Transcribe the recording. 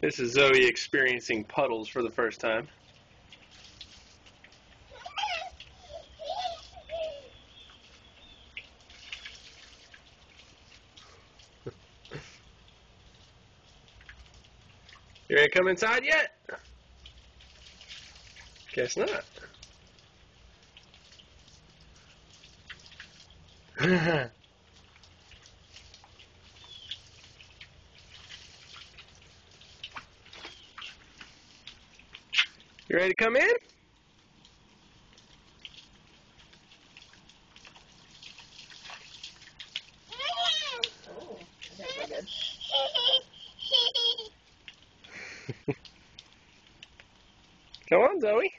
This is Zoe experiencing puddles for the first time. You ready to come inside yet? Guess not. You ready to come in? Oh, that's so good. Come on, Zoe.